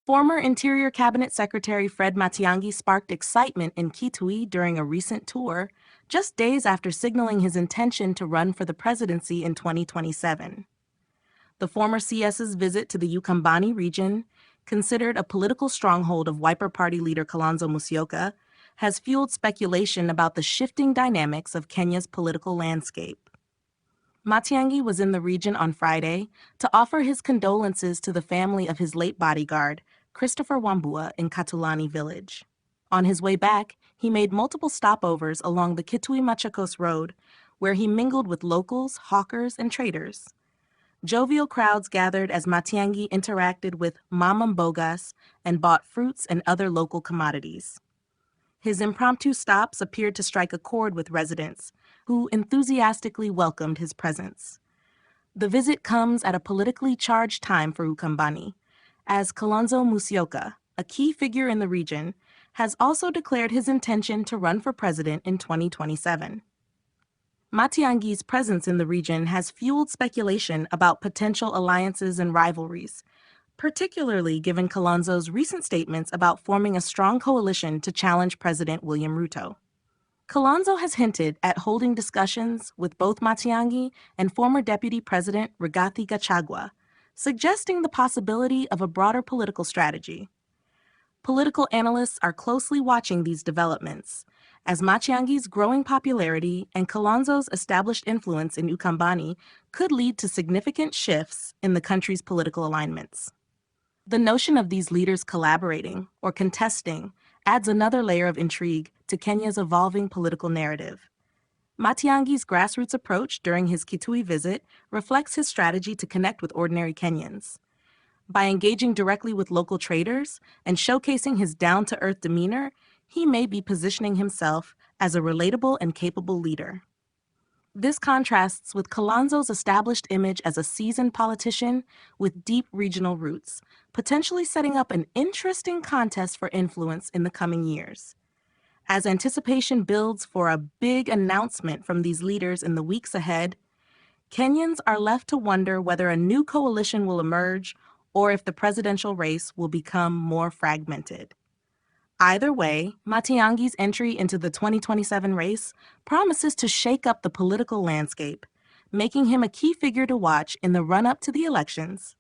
Former Interior Cabinet Secretary Fred Matiang'i sparked excitement in Kitui during a recent tour, just days after signaling his intention to run for the presidency in 2027. The former CS's visit to the Ukambani region, considered a political stronghold of Wiper Party leader Kalonzo Musyoka, has fueled speculation about the shifting dynamics of Kenya's political landscape. Matiang'i was in the region on Friday to offer his condolences to the family of his late bodyguard, Christopher Wambua, in Katulani village. On his way back, he made multiple stopovers along the Kitui-Machakos Road, where he mingled with locals, hawkers, and traders. Jovial crowds gathered as Matiang'i interacted with Mama Mbogas and bought fruits and other local commodities. His impromptu stops appeared to strike a chord with residents, who enthusiastically welcomed his presence. The visit comes at a politically charged time for Ukambani, as Kalonzo Musyoka, a key figure in the region, has also declared his intention to run for president in 2027. Matiang'i's presence in the region has fueled speculation about potential alliances and rivalries, particularly given Kalonzo's recent statements about forming a strong coalition to challenge President William Ruto. Kalonzo has hinted at holding discussions with both Matiang'i and former Deputy President Rigathi Gachagua, suggesting the possibility of a broader political strategy. Political analysts are closely watching these developments, as Matiang'i's growing popularity and Kalonzo's established influence in Ukambani could lead to significant shifts in the country's political alignments. The notion of these leaders collaborating or contesting adds another layer of intrigue to Kenya's evolving political narrative. Matiang'i's grassroots approach during his Kitui visit reflects his strategy to connect with ordinary Kenyans. By engaging directly with local traders and showcasing his down-to-earth demeanor, he may be positioning himself as a relatable and capable leader. This contrasts with Kalonzo's established image as a seasoned politician with deep regional roots, potentially setting up an interesting contest for influence in the coming years. As anticipation builds for a big announcement from these leaders in the weeks ahead, Kenyans are left to wonder whether a new coalition will emerge or if the presidential race will become more fragmented. Either way, Matiang'i's entry into the 2027 race promises to shake up the political landscape, making him a key figure to watch in the run-up to the elections.